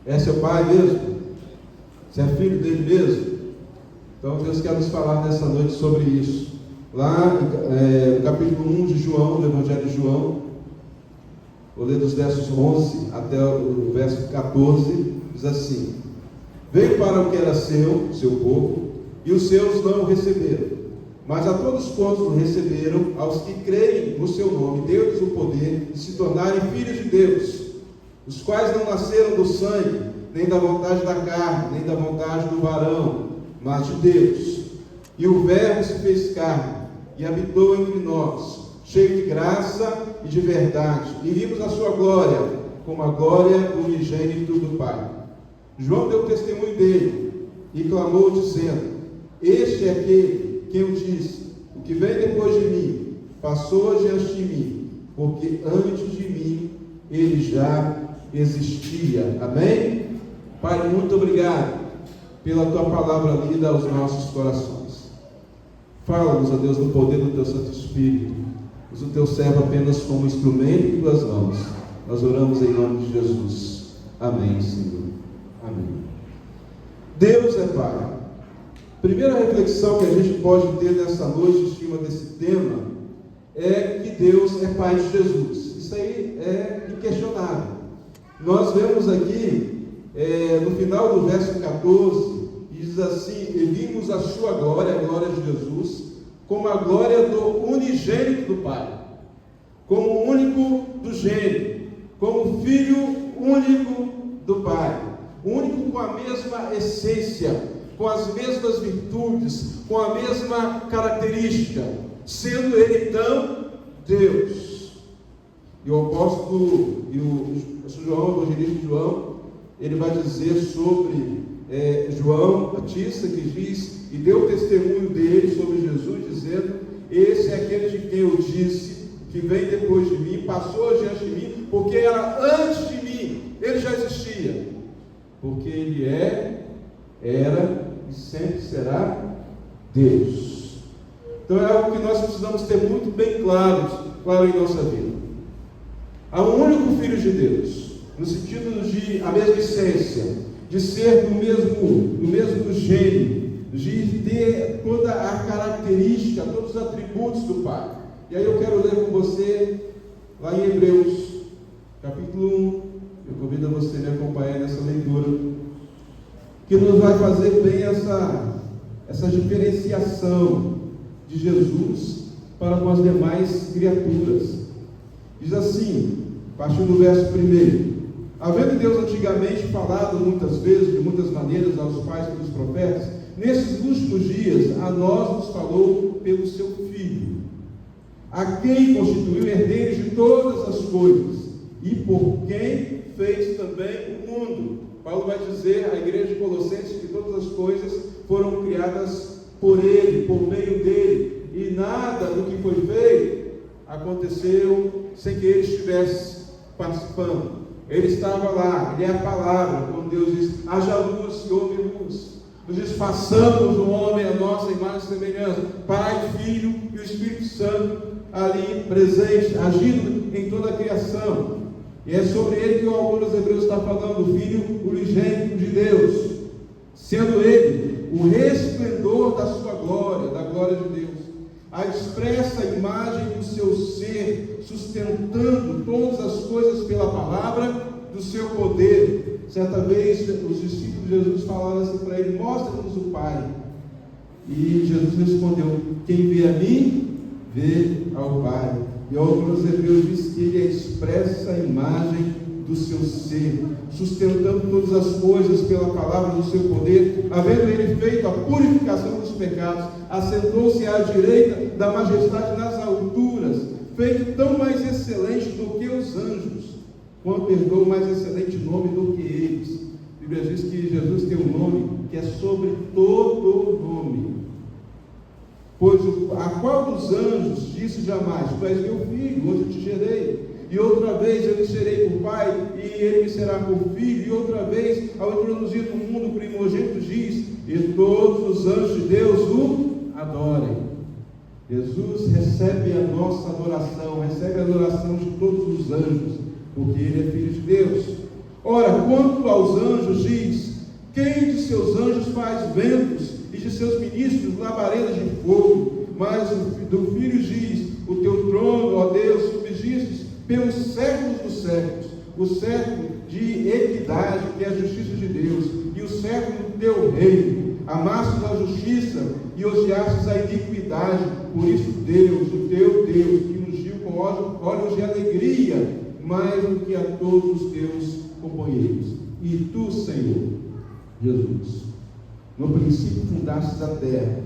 É seu pai mesmo? Você é filho dele mesmo? Então Deus quer nos falar nessa noite sobre isso. Lá no capítulo 1 de João, do Evangelho de João, vou ler dos versos 11 até o verso 14, diz assim: veio para o que era seu povo, e os seus não o receberam. Mas a todos quantos o receberam, aos que creem no seu nome, deu-lhes o poder de se tornarem filhos de Deus, os quais não nasceram do sangue, nem da vontade da carne, nem da vontade do varão, mas de Deus. E o Verbo se fez carne, e habitou entre nós, cheio de graça e de verdade, e vimos a sua glória, como a glória unigênito do Pai. João deu testemunho dele, e clamou dizendo: este é aquele quem eu disse, o que vem depois de mim, passou adiante de mim, porque antes de mim, ele já existia. Amém? Pai, muito obrigado pela tua palavra lida aos nossos corações. Fala-nos, ó Deus, no poder do teu Santo Espírito. Usa o teu servo apenas como instrumento em tuas mãos. Nós oramos em nome de Jesus. Amém, Senhor. Amém. Deus é Pai. Primeira reflexão que a gente pode ter nessa noite em cima desse tema é que Deus é Pai de Jesus. Isso aí é inquestionável. Nós vemos aqui no final do verso 14, diz assim: e vimos a sua glória, a glória de Jesus, como a glória do unigênito do Pai, como o único do gênero, como Filho único do Pai, único com a mesma essência, com as mesmas virtudes, com a mesma característica, sendo Ele então Deus. E o apóstolo, o João, o evangelista João, ele vai dizer sobre João Batista, que diz, e deu testemunho dele sobre Jesus, dizendo: esse é aquele de quem eu disse, que vem depois de mim, passou adiante de mim, porque era antes de mim, ele já existia, porque ele era e sempre será Deus. Então é algo que nós precisamos ter muito bem claro em nossa vida. Há um único Filho de Deus, no sentido de a mesma essência, de ser do mesmo gênero, de ter toda a característica, todos os atributos do Pai. E aí eu quero ler com você lá em Hebreus, capítulo 1. Eu convido a você a me acompanhar nessa leitura, que nos vai fazer bem essa diferenciação de Jesus para com as demais criaturas. Diz assim, a partir do verso 1: havendo Deus antigamente falado muitas vezes, de muitas maneiras, aos pais pelos profetas, nesses últimos dias a nós nos falou pelo seu Filho, a quem constituiu herdeiros de todas as coisas, e por quem fez também o mundo. Paulo vai dizer à igreja de Colossenses que todas as coisas foram criadas por Ele, por meio dEle, e nada do que foi feito aconteceu sem que Ele estivesse participando. Ele estava lá, Ele é a palavra, quando Deus diz: haja luz e houve luz. Nos diz: façamos o homem a nossa imagem e semelhança, Pai, Filho e o Espírito Santo ali presente, agindo em toda a criação. E é sobre ele que o autor dos Hebreus está falando, o Filho unigênito de Deus, sendo ele o resplendor da sua glória, da glória de Deus, a expressa imagem do seu ser, sustentando todas as coisas pela palavra do seu poder. Certa vez os discípulos de Jesus falaram assim para ele: mostra-nos o Pai. E Jesus respondeu: quem vê a mim, vê ao Pai. E o autor dos Hebreus diz que ele é a expressa imagem do seu ser, sustentando todas as coisas pela palavra do seu poder, havendo ele feito a purificação dos pecados, assentou-se à direita da majestade nas alturas, feito tão mais excelente do que os anjos, quanto herdou mais excelente nome do que eles. A Bíblia diz que Jesus tem um nome que é sobre todo nome. Pois a qual dos anjos disse jamais: tu és meu filho, hoje eu te gerei. E outra vez eu lhe serei por pai, e ele me será por filho. E outra vez, ao introduzir no mundo o primogênito, diz: e todos os anjos de Deus o adorem. Jesus recebe a nossa adoração, recebe a adoração de todos os anjos, porque ele é filho de Deus. Ora, quanto aos anjos, diz: quem de seus anjos faz ventos, e de seus ministros labaredas de fogo? Mas do Filho diz: o teu trono, ó Deus, subsistes pelos séculos dos séculos. O século de equidade, que é a justiça de Deus, e o século do teu reino. Amastes a justiça e odiastes a iniquidade. Por isso Deus, o teu Deus, te ungiu com olhos de alegria, mais do que a todos os teus companheiros. E tu, Senhor Jesus, no princípio fundastes a terra,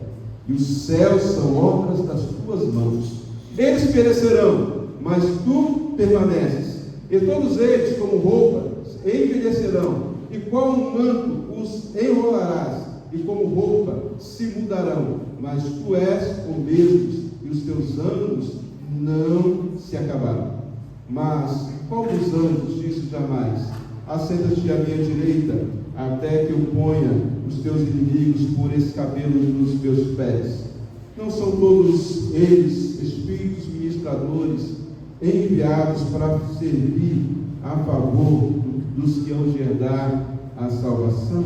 e os céus são obras das tuas mãos. Eles perecerão, mas tu permaneces, e todos eles, como roupas, envelhecerão, e qual um manto os enrolarás, e como roupa se mudarão, mas tu és o mesmo, e os teus anos não se acabaram. Mas qual dos anjos disse jamais: assenta-te à minha direita, até que eu ponha os teus inimigos por escabelo dos teus pés? Não são todos eles espíritos ministradores, enviados para servir a favor dos que hão de herdar a salvação?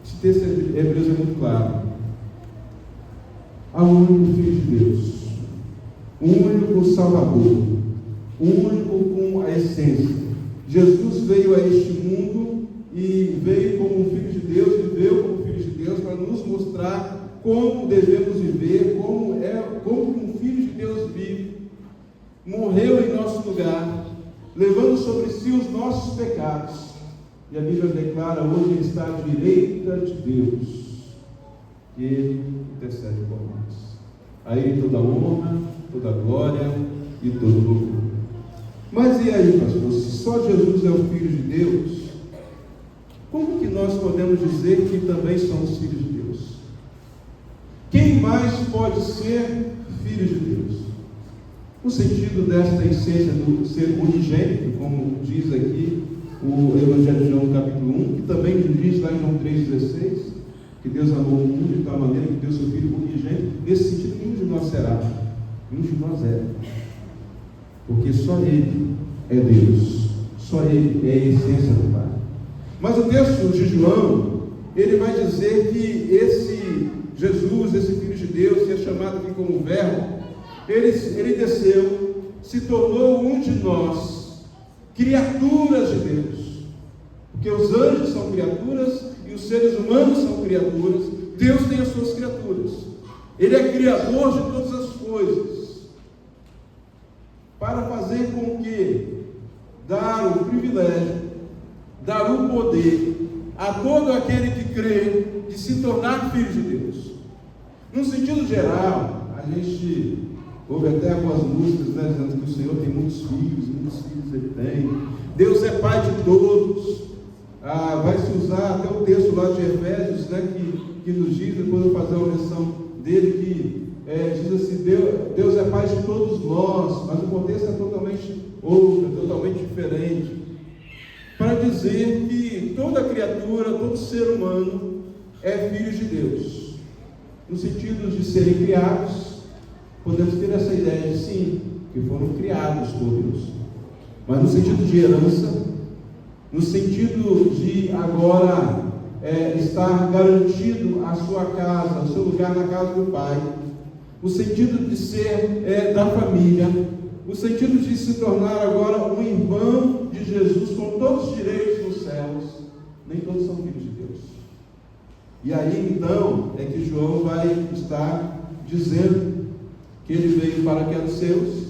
Esse texto de Hebreus é muito claro. Há um único Filho de Deus, um único Salvador, um único com a essência. Jesus veio a este mundo e veio como um Filho de Deus, viveu como Filho de Deus para nos mostrar como devemos viver, como um Filho de Deus vive. Morreu em nosso lugar, levando sobre si os nossos pecados. E a Bíblia declara: hoje ele está à direita de Deus, e ele intercede por nós. A ele toda honra, toda glória e todo louvor. Mas e aí, pastor, se só Jesus é o Filho de Deus, como que nós podemos dizer que também somos filhos de Deus? Quem mais pode ser filho de Deus? No sentido desta essência do ser unigênito, como diz aqui o Evangelho de João, capítulo 1, que também diz lá em João 3,16, que Deus amou o mundo de tal maneira que deu seu Filho unigênito. Nesse sentido, nenhum de nós será, nenhum de nós é, porque só Ele é Deus, só Ele é a essência do Pai. Mas o texto de João, ele vai dizer que esse Jesus, esse Filho de Deus, que é chamado aqui como Verbo, ele desceu, se tornou um de nós, criaturas de Deus, porque os anjos são criaturas e os seres humanos são criaturas. Deus tem as suas criaturas, Ele é criador de todas as coisas, para fazer com que dar o privilégio, dar o poder a todo aquele que crê de se tornar filho de Deus. No sentido geral, a gente ouve até algumas músicas, né, dizendo que o Senhor tem muitos filhos Ele tem. Deus é Pai de todos. Vai-se usar até o texto lá de Efésios, né, que nos diz, depois eu vou fazer uma menção dele, que diz assim: Deus é Pai de todos nós, mas o contexto é totalmente outro, é totalmente diferente, para dizer que toda criatura, todo ser humano é filho de Deus. No sentido de serem criados, podemos ter essa ideia de sim, que foram criados por Deus, mas no sentido de herança, no sentido de agora estar garantido a sua casa, o seu lugar na casa do Pai, o sentido de ser da família, o sentido de se tornar agora um irmão de Jesus com todos os direitos nos céus. Nem todos são filhos de Deus. E aí então é que João vai estar dizendo que ele veio para que eram seus,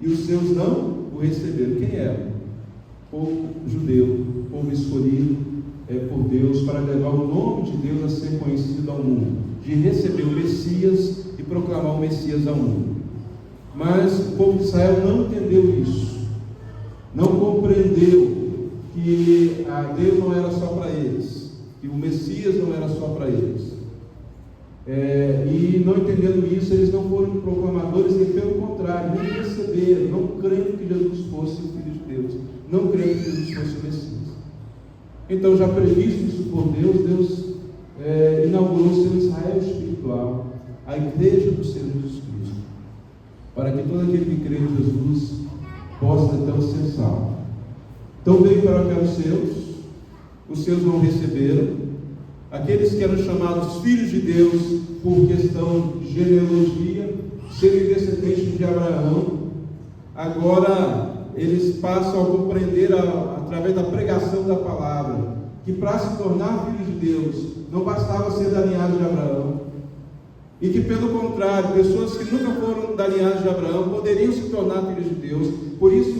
e os seus não o receberam. Quem era? Povo judeu, povo escolhido por Deus para levar o nome de Deus a ser conhecido ao mundo, de receber o Messias e proclamar o Messias ao mundo. Mas o povo de Israel não entendeu isso, não compreendeu que Deus não era só para eles, que o Messias não era só para eles. E não entendendo isso, eles não foram proclamadores, e pelo contrário, nem receberam, não crendo que Jesus fosse o Filho de Deus, não crendo que Jesus fosse o Messias. Então, já previsto isso por Deus, Deus inaugurou o seu Israel espiritual, a igreja do Senhor Jesus Cristo, para que todo aquele que crê em Jesus possa então ser salvo. Então veio para os seus não receberam. Aqueles que eram chamados filhos de Deus por questão de genealogia, serem descendentes de Abraão, agora eles passam a compreender através da pregação da palavra, que para se tornar filhos de Deus, não bastava ser da linhagem de Abraão, e que pelo contrário, pessoas que nunca foram da linhagem de Abraão, poderiam se tornar filhos de Deus. Por isso,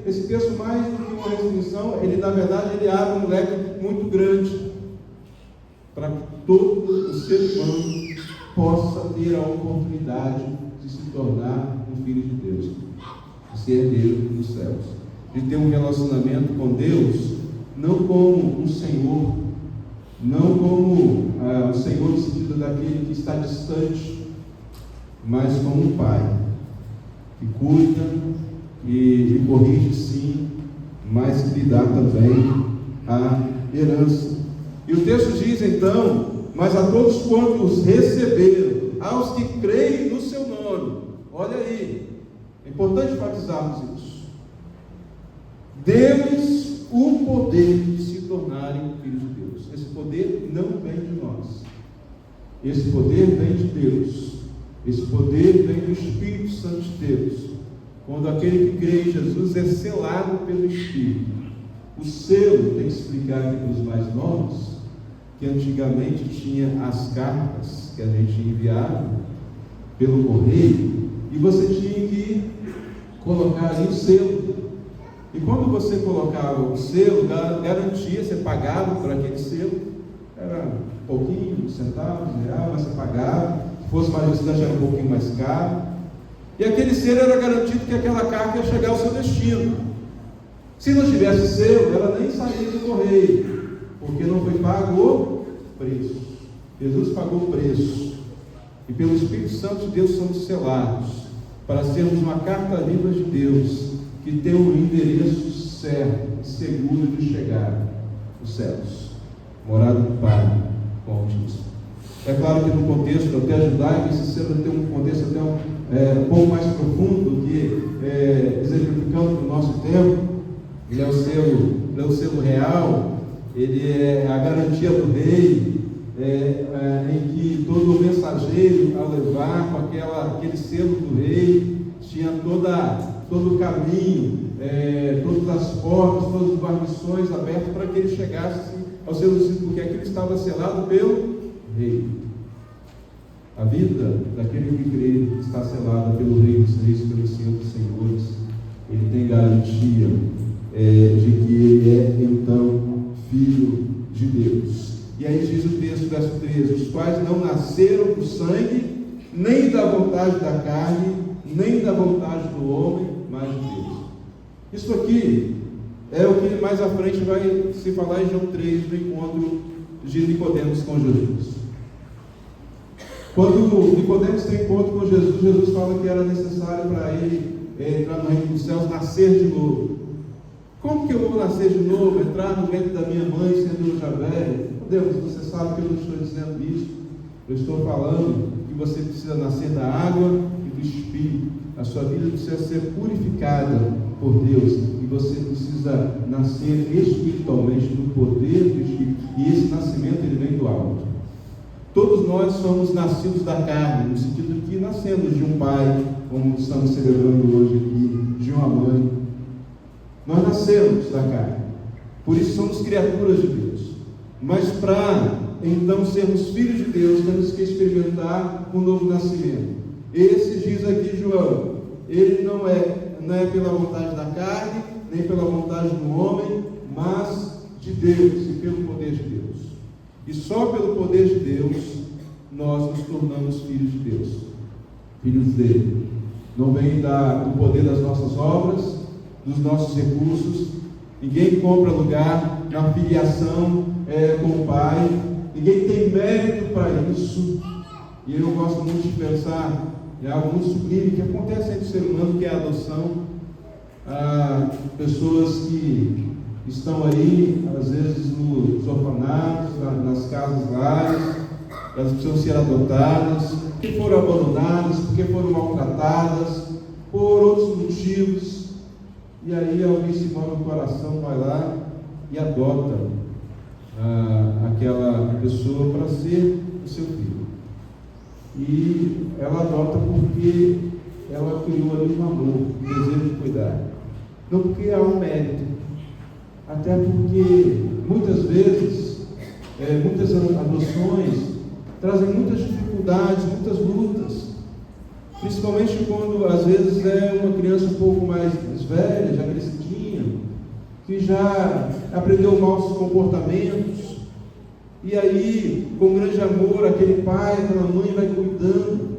esse texto, mais do que uma restrição, ele na verdade, ele abre um leque muito grande, para que todo o ser humano possa ter a oportunidade de se tornar um filho de Deus, de ser herdeiro dos céus, de ter um relacionamento com Deus, não como um Senhor, não como o Senhor no sentido daquele que está distante, mas como um Pai, que cuida e corrige sim, mas que lhe dá também a herança. E o texto diz então: mas a todos quantos receberam, aos que creem no seu nome. Olha aí, é importante enfatizarmos isso. Deu-lhes o poder de se tornarem filhos de Deus. Esse poder não vem de nós. Esse poder vem de Deus. Esse poder vem do Espírito Santo de Deus. Quando aquele que crê em Jesus é selado pelo Espírito. O selo, tem que explicar aqui para os mais novos, que antigamente tinha as cartas que a gente enviava pelo correio, e você tinha que colocar ali o selo. E quando você colocava o selo, garantia, você pagava por aquele selo, era um pouquinho, centavos, real, mas você pagava. Se fosse mais distante, era um pouquinho mais caro. E aquele selo era garantido que aquela carta ia chegar ao seu destino. Se não tivesse selo, ela nem saía do correio, porque não foi pago o preço. Jesus pagou o preço. E pelo Espírito Santo de Deus somos selados, para sermos uma carta viva de Deus, que tem um endereço certo e seguro de chegar aos céus, morada do Pai, como diz. É claro que no contexto até judaico, esse selo tem um contexto até um pouco mais profundo, que exemplificando no nosso tempo, ele é o selo real, ele é a garantia do rei, em que todo mensageiro, ao levar com aquele selo do rei, tinha todo o caminho, todas as portas, todas as guarnições abertas para que ele chegasse ao seu destino, porque aquilo estava selado pelo rei. A vida daquele que crê está selada pelo Rei dos Reis, pelo Senhor dos Senhores. Ele tem garantia de que ele é então filho de Deus. E aí diz o texto, verso 13: os quais não nasceram do sangue, nem da vontade da carne, nem da vontade do homem, mas de Deus. Isso aqui é o que mais à frente vai se falar em João 3, do encontro de Nicodemos com Jesus. Quando Nicodemos tem encontro com Jesus, Jesus fala que era necessário para ele entrar no reino dos céus, nascer de novo. Como que eu vou nascer de novo, entrar no ventre da minha mãe, sendo eu já velho? Deus, você sabe que eu não estou dizendo isso. Eu estou falando que você precisa nascer da água e do Espírito. A sua vida precisa ser purificada por Deus, e você precisa nascer espiritualmente no poder do Espírito. E esse nascimento, ele vem do alto. Todos nós somos nascidos da carne, no sentido que nascemos de um pai, como estamos celebrando hoje aqui, de uma mãe. Nós nascemos da carne, por isso somos criaturas de Deus. Mas para então sermos filhos de Deus, temos que experimentar um novo nascimento. Esse diz aqui João, ele não é pela vontade da carne, nem pela vontade do homem, mas de Deus e pelo poder de Deus. E só pelo poder de Deus nós nos tornamos filhos de Deus, filhos dele. Não vem do poder das nossas obras, dos nossos recursos. Ninguém compra lugar na filiação com o Pai. Ninguém tem mérito para isso. E eu gosto muito de pensar em algo muito sublime que acontece entre o ser humano, que é a adoção. Pessoas que estão aí, às vezes, nos orfanatos, nas casas lares, elas precisam ser adotadas, porque foram abandonadas, porque foram maltratadas, por outros motivos. E aí alguém se move o coração, vai lá e adota aquela pessoa para ser o seu filho. E ela adota porque ela criou ali um amor, um desejo de cuidar. Não porque há um mérito, até porque muitas vezes, muitas adoções trazem muitas dificuldades, muitas lutas, principalmente quando às vezes é uma criança um pouco mais velha, já crescidinha, que já aprendeu maus comportamentos, e aí, com grande amor, aquele pai, aquela mãe vai cuidando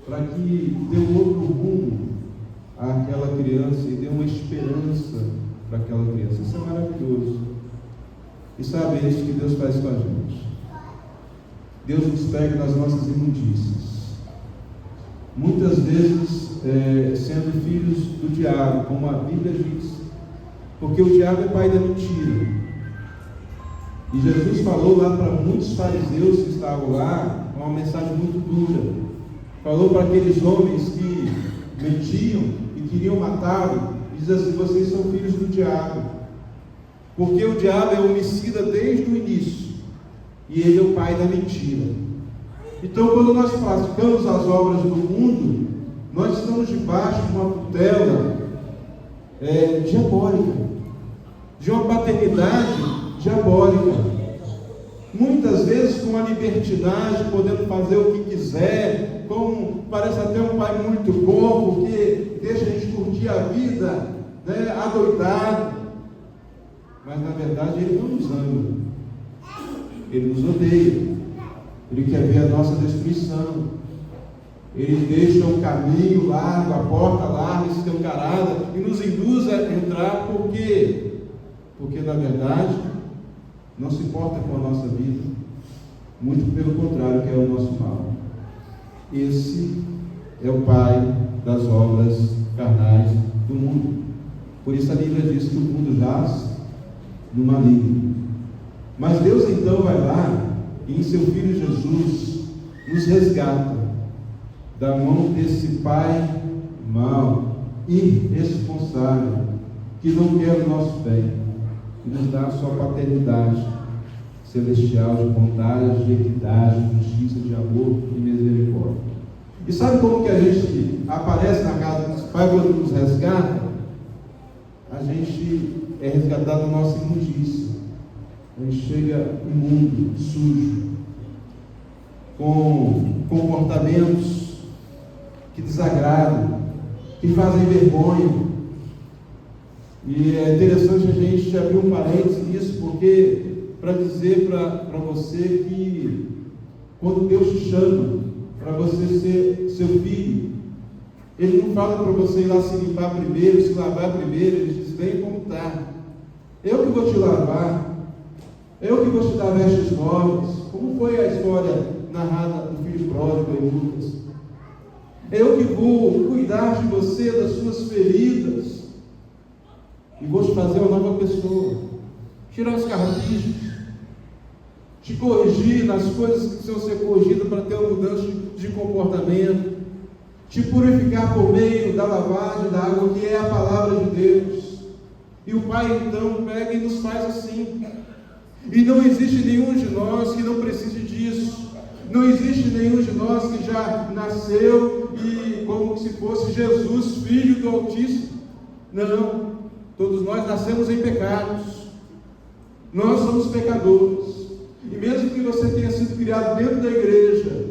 para que dê um outro rumo àquela criança e dê uma esperança para aquela criança. Isso é maravilhoso. E sabe, é isso que Deus faz com a gente. Deus nos pega nas nossas imundícias. Muitas vezes, sendo filhos do diabo, como a Bíblia diz, porque o diabo é pai da mentira. E Jesus falou lá para muitos fariseus que estavam lá, uma mensagem muito dura. Falou para aqueles homens que mentiam e queriam matá-lo, e diz assim: vocês são filhos do diabo, porque o diabo é homicida desde o início, e ele é o pai da mentira. Então, quando nós praticamos as obras do mundo, nós estamos debaixo de uma tutela diabólica, de uma paternidade diabólica, muitas vezes com a libertinagem, podendo fazer o que quiser, como parece até um pai muito bom, porque deixa a gente curtir a vida, adoidado, mas na verdade ele não nos ama, ele nos odeia, ele quer ver a nossa destruição, ele deixa um caminho largo, a porta larga, escancarada, e nos induz a entrar. Por quê? Porque na verdade não se importa com a nossa vida, muito pelo contrário, quer o nosso mal. Esse é o pai das obras carnais do mundo. Por isso a Bíblia diz que o mundo jaz no maligno. Mas Deus então vai lá e em seu Filho Jesus nos resgata da mão desse pai mau, irresponsável, que não quer o nosso bem, e nos dá a sua paternidade celestial de bondade, de equidade, de justiça, de amor e misericórdia. E sabe como que a gente aparece na casa dos pais quando nos resgata? A gente é resgatado da nossa imundícia. A gente chega imundo, sujo, com comportamentos que desagradam, que fazem vergonha. E é interessante a gente abrir um parênteses nisso, porque para dizer para você que quando Deus te chama para você ser seu filho, Ele não fala para você ir lá se limpar primeiro, se lavar primeiro. Ele diz: vem como está, eu que vou te lavar, eu que vou te dar vestes novas. Como foi a história narrada do filho pródigo em Lucas? Eu que vou cuidar de você, das suas feridas, e vou te fazer uma nova pessoa, tirar os carrapichos, te corrigir nas coisas que precisam ser corrigidas para ter uma mudança de comportamento, te purificar por meio da lavagem da água, que é a palavra de Deus. E o Pai então pega e nos faz assim. E não existe nenhum de nós que não precise disso. Não existe nenhum de nós que já nasceu e como se fosse Jesus, Filho do Altíssimo. Não. Todos nós nascemos em pecados. Nós somos pecadores. E mesmo que você tenha sido criado dentro da igreja,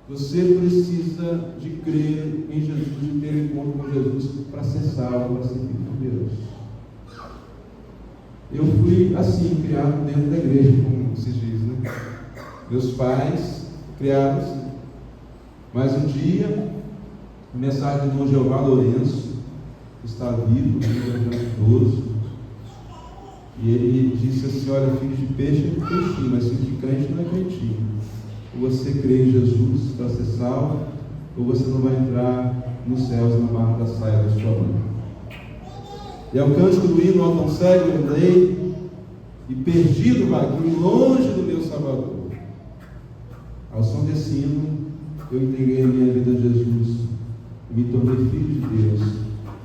você precisa de crer em Jesus, de ter um encontro com Jesus para ser salvo, para ser filho de Deus. Eu fui assim, criado dentro da igreja, como se diz, né? Meus pais criaram assim. Mas um dia, a mensagem do Jeová Lourenço, que está vivo, idoso, e ele disse assim: olha, filho de peixe é peixinho, mas filho de crente não é crentinho. Ou você crê em Jesus para ser salvo, ou você não vai entrar nos céus na barra da saia da sua mãe. E é o cântico do hino: ao tão cego eu andei, e perdido vaguio, longe do meu Salvador. Ao som desse hino, eu entreguei a minha vida a Jesus, e me tornei filho de Deus,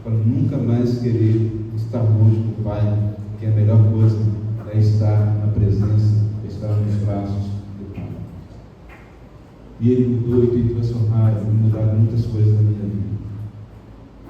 para nunca mais querer estar longe do Pai, que a melhor coisa é estar na presença, é estar nos braços do Pai. E Ele mudou e tem transformado, vai mudar muitas coisas na minha vida.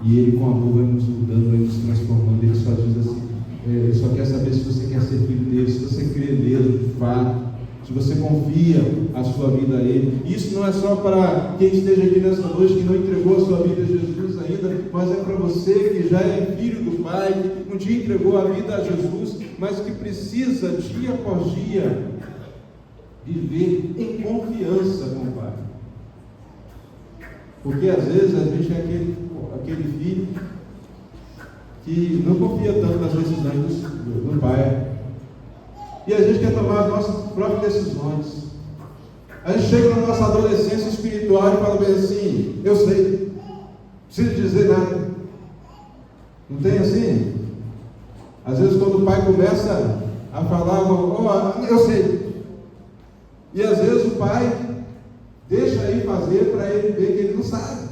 E Ele com amor vai nos mudando, vai nos transformando. Ele só diz assim, Ele só quer saber se você quer ser filho dele, se você crê nele de fato, se você confia a sua vida a Ele. Isso não é só para quem esteja aqui nessa noite, que não entregou a sua vida a Jesus ainda, mas é para você que já é filho do Pai, que um dia entregou a vida a Jesus, mas que precisa, dia após dia, viver em confiança com o Pai. Porque às vezes a gente é aquele filho que não confia tanto nas decisões do Pai. E a gente quer tomar as nossas próprias decisões. A gente chega na nossa adolescência espiritual e fala bem assim: eu sei, não preciso dizer nada. Não tem assim? Às vezes quando o pai começa a falar, eu sei. E às vezes o pai deixa aí fazer para ele ver que ele não sabe.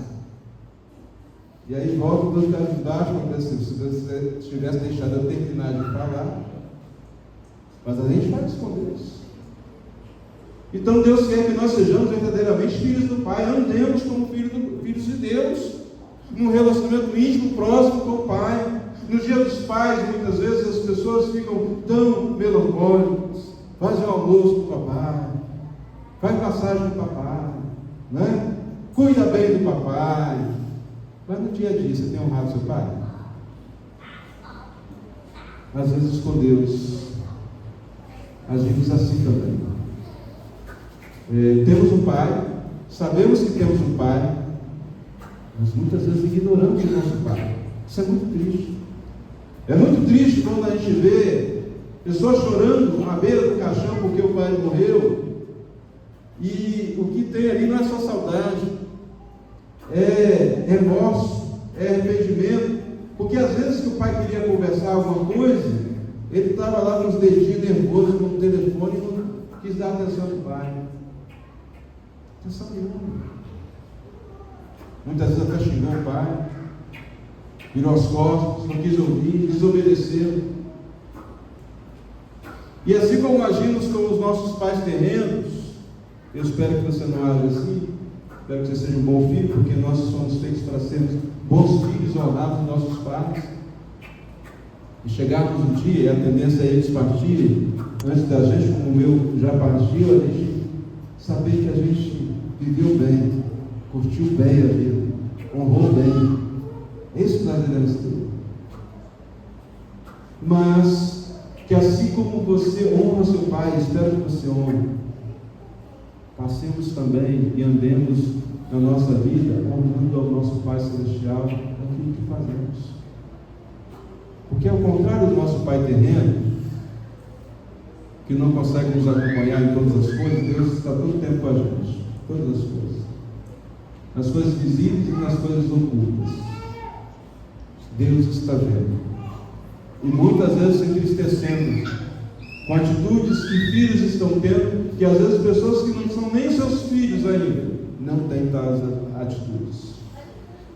E aí volta o Deus de baixo, se você tivesse deixado eu terminar de falar. Mas a gente vai esconder isso. Então Deus quer que nós sejamos verdadeiramente filhos do Pai, andemos como filhos de Deus, num relacionamento íntimo, próximo com o Pai. No dia dos pais, muitas vezes as pessoas ficam tão melancólicas, fazem o almoço com o papai, faz passagem com o papai, né? Cuida bem do papai. Mas no dia a dia, você tem honrado seu pai? Às vezes com Deus agimos assim também. Temos um pai, sabemos que temos um pai, mas muitas vezes ignoramos o nosso pai. Isso é muito triste. É muito triste quando a gente vê pessoas chorando à beira do caixão porque o pai morreu, e o que tem ali não é só saudade, é remorso, é arrependimento, porque às vezes que o pai queria conversar alguma coisa, ele estava lá com os dedinhos nervosos no telefone e não quis dar atenção do pai. Atenção nenhuma. Muitas vezes até xingou o pai, virou as costas, não quis ouvir, desobedeceu. E assim como agimos com os nossos pais terrenos, eu espero que você não age assim, espero que você seja um bom filho, porque nós somos feitos para sermos bons filhos, honrados dos nossos pais. E chegarmos um dia, e a tendência é eles partirem antes da gente, como o meu já partiu, a gente saber que a gente viveu bem, curtiu bem a vida, honrou bem. É isso que nós devemos ter. Mas que assim como você honra seu pai, espero que você honre, passemos também e andemos na nossa vida honrando ao nosso Pai Celestial aquilo que fazemos. Porque ao contrário do nosso pai terreno, que não consegue nos acompanhar em todas as coisas, Deus está todo tempo com a gente, todas as coisas, nas coisas visíveis e nas coisas ocultas. Deus está vendo, e muitas vezes se entristecendo com atitudes que filhos estão tendo, que às vezes pessoas que não são nem seus filhos ainda não têm tais atitudes.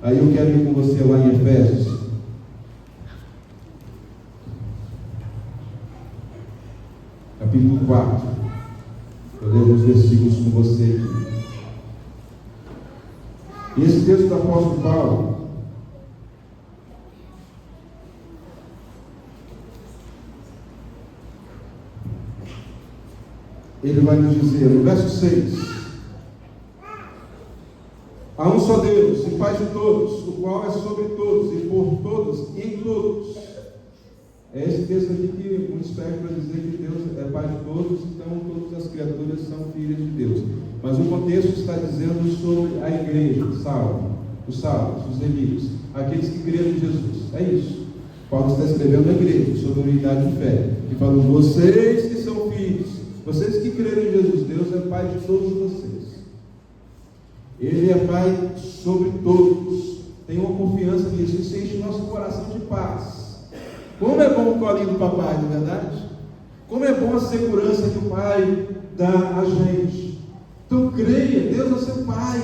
Aí eu quero ir com você lá em Efésios, capítulo 4. Eu leio alguns versículos com você aqui. E esse texto do apóstolo Paulo, ele vai nos dizer, no verso 6: há um só Deus e Pai de todos, o qual é sobre todos e por todos e em todos. É esse texto aqui que muitos pegam para dizer que Deus é Pai de todos, então todas as criaturas são filhas de Deus. Mas o contexto está dizendo sobre a igreja, os salvos, os levitas, aqueles que creram em Jesus. É isso. Paulo está escrevendo a igreja sobre a unidade de fé, e falando: vocês que são filhos, vocês que creram em Jesus, Deus é Pai de todos vocês. Ele é Pai sobre todos. Tenha uma confiança nisso, isso enche nosso coração de paz. Como é bom o colinho do papai, não é verdade? Como é bom a segurança que o pai dá a gente. Então creia, Deus é seu pai,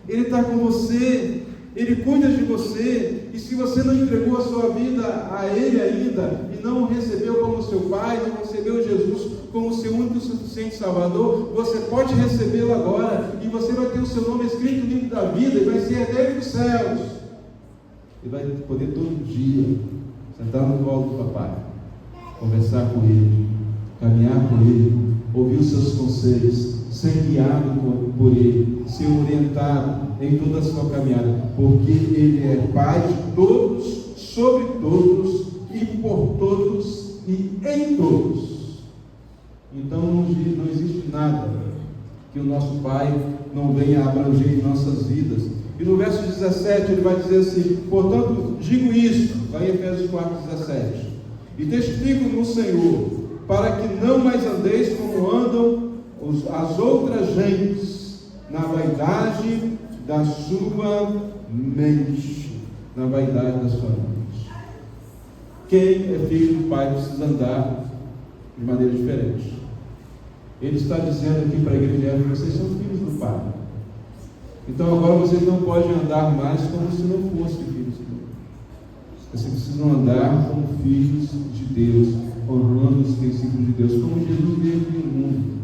Ele está com você, Ele cuida de você, e se você não entregou a sua vida a Ele ainda, e não o recebeu como seu Pai, não recebeu Jesus como seu único e suficiente Salvador, você pode recebê-lo agora, e você vai ter o seu nome escrito no livro da vida, e vai ser herdeiro dos céus, e vai poder todo dia sentar no colo do papai, conversar com Ele, caminhar com Ele, ouvir os seus conselhos, ser guiado por Ele, ser orientado em toda a sua caminhada, porque Ele é Pai de todos, sobre todos, e por todos, e em todos. Então não existe nada que o nosso Pai não venha abranger em nossas vidas. E no verso 17 ele vai dizer assim: portanto digo isto, vai em Efésios 4:17, e testifico no Senhor, para que não mais andeis como andam as outras gentes, na vaidade da sua mente. Na vaidade da sua mente. Quem é filho do Pai precisa andar de maneira diferente. Ele está dizendo aqui para a igreja: vocês são filhos do Pai. Então agora vocês não podem andar mais como se não fossem filhos de Deus. Vocês precisam andar como filhos de Deus, honrando os princípios de Deus, como Jesus veio no mundo.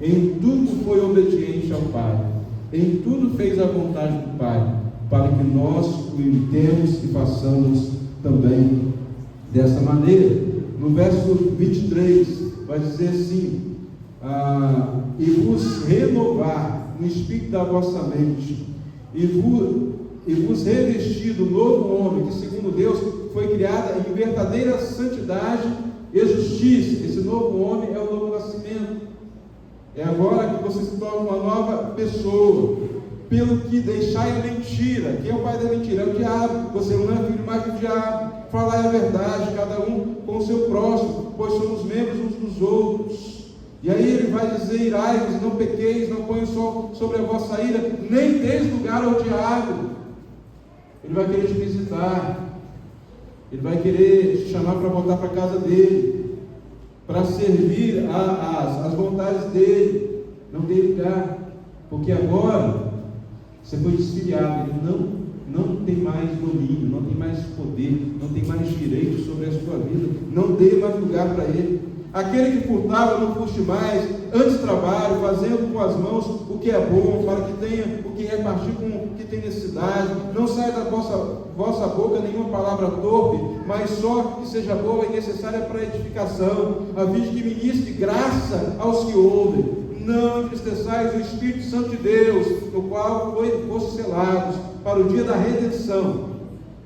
Em tudo foi obediente ao Pai, em tudo fez a vontade do Pai, para que nós o imitemos e façamos também dessa maneira. No verso 23 vai dizer assim: e vos renovar no espírito da vossa mente, e vos revestir do novo homem, que segundo Deus foi criada em verdadeira santidade e justiça. Esse novo homem é o novo nascimento. É agora que você se torna uma nova pessoa, pelo que deixai a mentira. Quem é o pai da mentira? É o diabo. Você não é filho mais do diabo. Falar a verdade, cada um com o seu próximo, pois somos membros uns dos outros. E aí ele vai dizer: irai-vos, não pequeis, não ponham sobre a vossa ira, nem deis lugar ao diabo. Ele vai querer te visitar, ele vai querer te chamar para voltar para a casa dele, para servir as vontades dele. Não tem lugar, porque agora você foi desfiliado. Ele não tem mais domínio, não tem mais poder, não tem mais direito sobre a sua vida. Não dê mais lugar para ele. Aquele que furtava, não furte mais, antes trabalho, fazendo com as mãos o que é bom, para que tenha o que repartir com o que tem necessidade. Não saia da vossa boca nenhuma palavra torpe, mas só que seja boa e necessária para a edificação, a fim de que ministre graça aos que ouvem. Não entristeçais o Espírito Santo de Deus, no qual foste selados para o dia da redenção.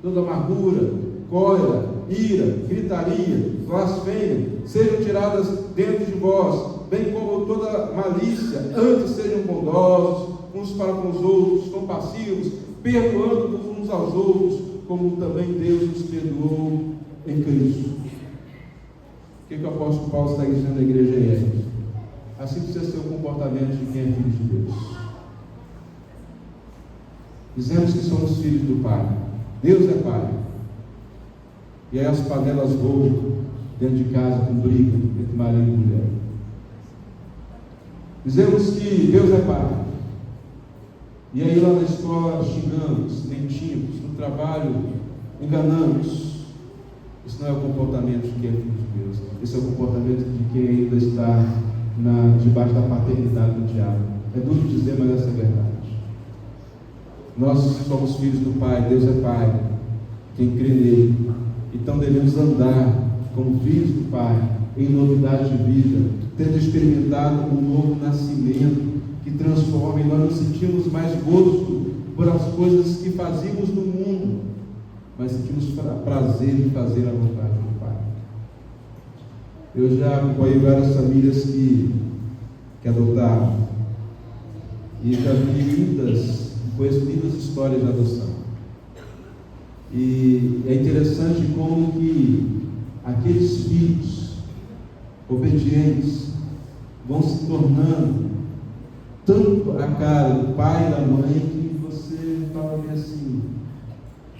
Toda amargura, cólera, ira, gritaria, blasfêmia sejam tiradas dentro de vós, bem como toda malícia. Antes sejam bondosos uns para com os outros, compassivos, perdoando-vos uns aos outros, como também Deus nos perdoou em Cristo. O que o apóstolo Paulo está dizendo à igreja em Éfeso? Assim precisa ser o comportamento de quem é filho de Deus. Dizemos que somos filhos do Pai. Deus é Pai. E aí as panelas voam dentro de casa com briga entre marido e mulher. Dizemos que Deus é Pai. E aí lá na escola xingamos, mentimos, no trabalho enganamos. Isso não é o comportamento de quem é filho de Deus. Esse é o comportamento de quem ainda está debaixo da paternidade do diabo. É duro dizer, mas essa é a verdade. Nós somos filhos do Pai, Deus é Pai. Quem crê nele. Então devemos andar como filhos do Pai, em novidade de vida, tendo experimentado um novo nascimento que transforma, e nós não sentimos mais gosto por as coisas que fazíamos no mundo, mas sentimos prazer em fazer a vontade do Pai. Eu já acompanhei várias famílias que adotaram, e já vi conheço lindas histórias de adoção. E é interessante como que aqueles filhos obedientes vão se tornando tanto a cara do pai e da mãe que você fala assim,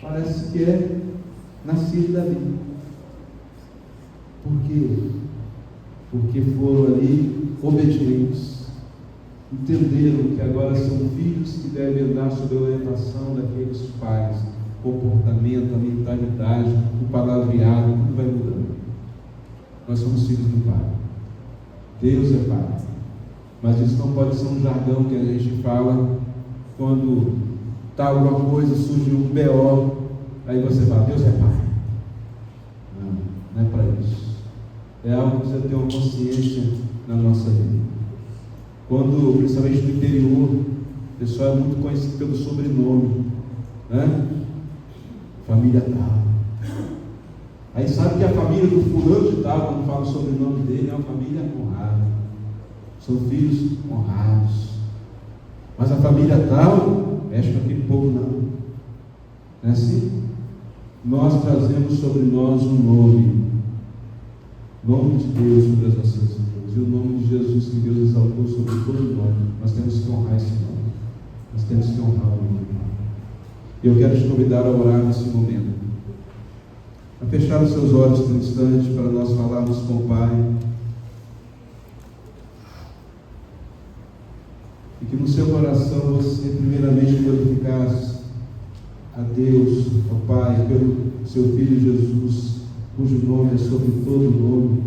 parece que é nascido dali. Por quê? Porque foram ali obedientes, entenderam que agora são filhos que devem andar sob a orientação daqueles pais. O comportamento, a mentalidade, o palavreado, tudo vai mudando. Nós somos filhos do Pai. Deus é Pai. Mas isso não pode ser um jargão que a gente fala quando está alguma coisa, surge um BO, aí você fala, Deus é Pai. Não é para isso. É algo que precisa ter uma consciência na nossa vida. Quando, principalmente no interior, o pessoal é muito conhecido pelo sobrenome, né? Família tal. Aí sabe que a família do fulano de tal, quando fala o sobrenome dele, é uma família honrada. São filhos honrados. Mas a família tal, mexe com aquele povo não. Não é assim? Nós trazemos sobre nós um nome. O nome de Deus sobre as nossas vidas. E o nome de Jesus que Deus exaltou sobre todo nome. Nós temos que honrar esse nome. Nós temos que honrar o nome. E eu quero te convidar a orar nesse momento. A fechar os seus olhos por um instante para nós falarmos com o Pai. E que no seu coração você primeiramente glorificasse a Deus, ao Pai, pelo seu Filho Jesus, cujo nome é sobre todo nome,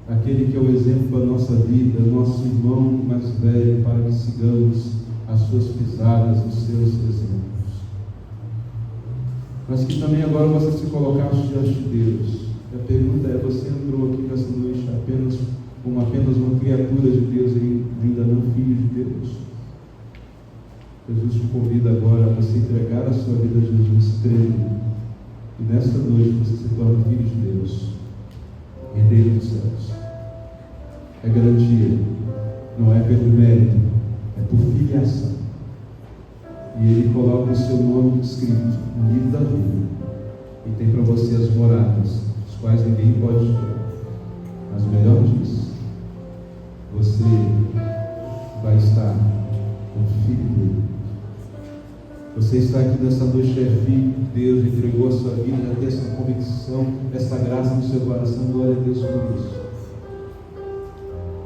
aquele que é o exemplo da nossa vida, nosso irmão mais velho, para que sigamos as suas pisadas, os seus exemplos. Mas que também agora você se colocasse diante de Deus. E a pergunta é, você entrou aqui nessa noite apenas uma criatura de Deus e ainda não filho de Deus? Jesus te convida agora a você entregar a sua vida a Jesus, crendo. E nesta noite você se torna filho de Deus, herdeiro dos céus. É garantia, não é pelo mérito, é por filiação. E Ele coloca o seu nome escrito no livro da vida. E tem para você as moradas, as quais ninguém pode ver. Mas melhor disso, você vai estar com filho dele. Você está aqui nessa noite, é filho de Deus, entregou a sua vida, já tem essa convicção, essa graça no seu coração, glória a Deus por isso.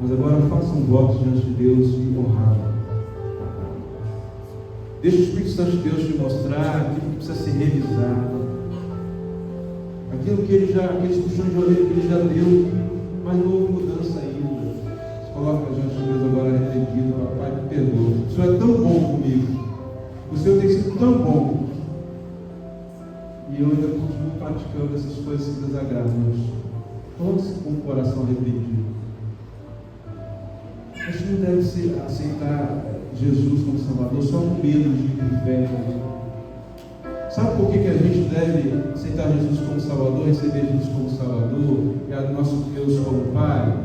Mas agora faça um voto diante de Deus e honrá-lo. Deixa o Espírito Santo de Deus te mostrar aquilo que precisa ser revisado, aquilo que ele já, aqueles puxões de orelha que ele já deu, mas não houve mudança ainda. Se coloca diante de Deus agora arrependido, papai, me perdoa. O Senhor é tão bom comigo, o Senhor tem sido tão bom, e eu ainda continuo praticando essas coisas que desagradam. Todos com o coração arrependido. A gente não deve aceitar Jesus como Salvador só com medo de ir para o inferno. Sabe por que a gente deve aceitar Jesus como Salvador, receber Jesus como Salvador e a nosso Deus como Pai?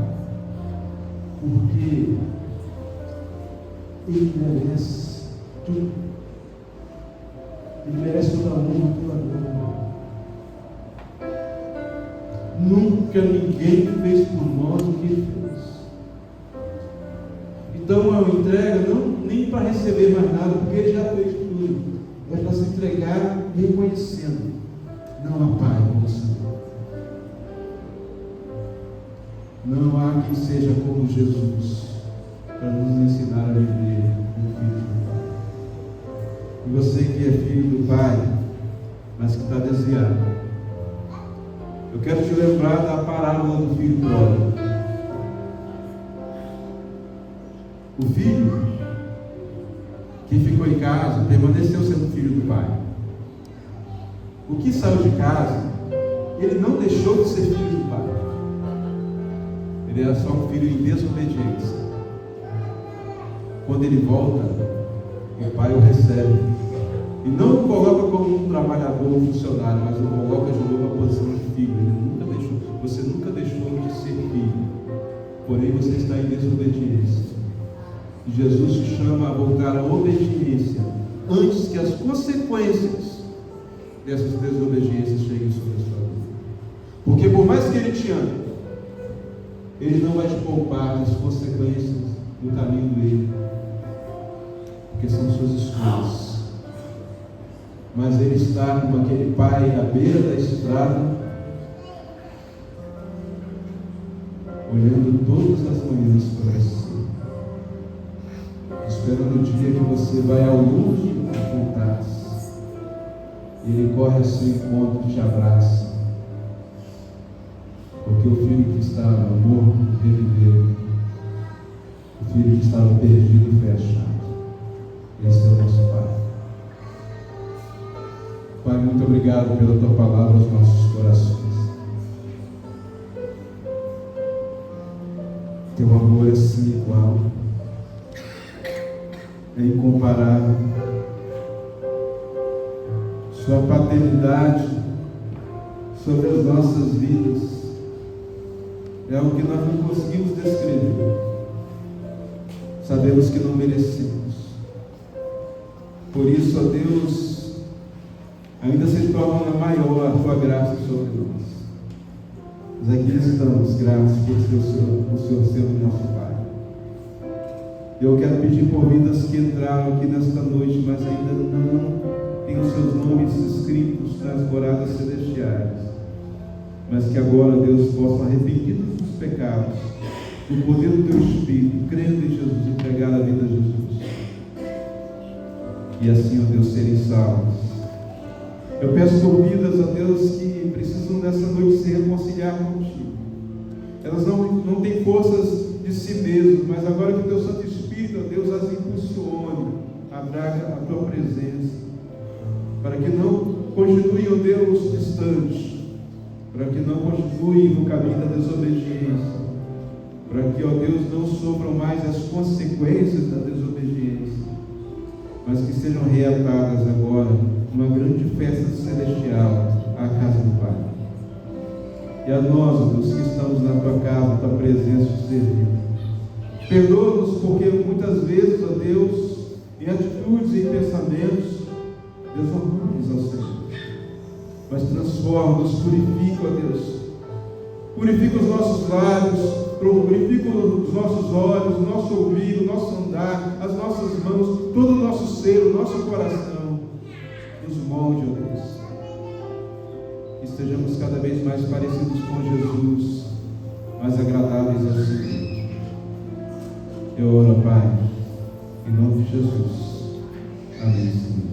Porque Ele merece tudo. Ele merece toda a honra, toda a glória. Nunca ninguém fez por nós o que Ele fez. Então a entrega não nem para receber mais nada, porque Ele já fez tudo. É para se entregar reconhecendo. Não há Pai como o Senhor. Não há quem seja como Jesus para nos ensinar a viver como filho do Pai. E você que é filho do Pai, mas que está desviado, eu quero te lembrar da parábola do filho pródigo. O filho que ficou em casa permaneceu sendo filho do pai. O que saiu de casa, ele não deixou de ser filho do pai. Ele era só um filho em desobediência. Quando ele volta, o pai o recebe. E não o coloca como um trabalhador, um funcionário, mas o coloca de novo na posição de filho. Você nunca deixou de ser filho. Porém, você está em desobediência. E Jesus te chama a voltar à obediência antes que as consequências dessas desobediências cheguem sobre a sua vida. Porque por mais que Ele te ame, Ele não vai te poupar das consequências do caminho dele, porque são suas escolhas. Mas Ele está como aquele pai à beira da estrada, olhando todas as manhãs para si. esperando o dia que você vai ao longe e voltares. E Ele corre ao seu encontro e te abraça. Porque o filho que estava morto reviveu. O filho que estava perdido foi achado. Esse é o nosso Pai. Pai, muito obrigado pela Tua palavra aos nossos corações. Teu amor é sem igual, é incomparável. Sua paternidade sobre as nossas vidas é algo que nós não conseguimos descrever. Sabemos que não merecemos. Por isso, ó Deus, ainda se torna maior a Tua graça sobre nós. Mas aqui estamos, graças por o Senhor ser o nosso Pai. Eu quero pedir por vidas que entraram aqui nesta noite, mas ainda não têm os seus nomes escritos nas moradas celestiais. Mas que agora, Deus, possa arrepender dos pecados, do poder do Teu Espírito, crendo em Jesus, entregar a vida a Jesus. E assim, ó Deus, serem salvos. Eu peço por vidas, ó Deus, que precisam nessa noite se reconciliar contigo. Elas não têm forças de si mesmas, mas agora que o Teu Santo Espírito, ó Deus, as impulsione a traga a Tua presença, para que não continuem, ó Deus, distantes, para que não continuem no caminho da desobediência, para que, ó Deus, não sofram mais as consequências da desobediência, mas que sejam reatadas agora uma grande festa celestial à casa do Pai. E a nós, ó Deus, que estamos na Tua casa, Tua presença te servindo. Perdoa-nos porque muitas vezes, ó Deus, em atitudes e em pensamentos, desonramos ao Senhor. Mas transforma-nos, purifica, ó Deus. Purifica os nossos lábios, purifica os nossos olhos, o nosso ouvido, o nosso andar, as nossas mãos, todo o nosso ser, o nosso coração. Nos molde, ó Deus. Estejamos cada vez mais parecidos com Jesus, mais agradáveis ao Senhor. Eu oro, Pai, em nome de Jesus. Amém, Senhor.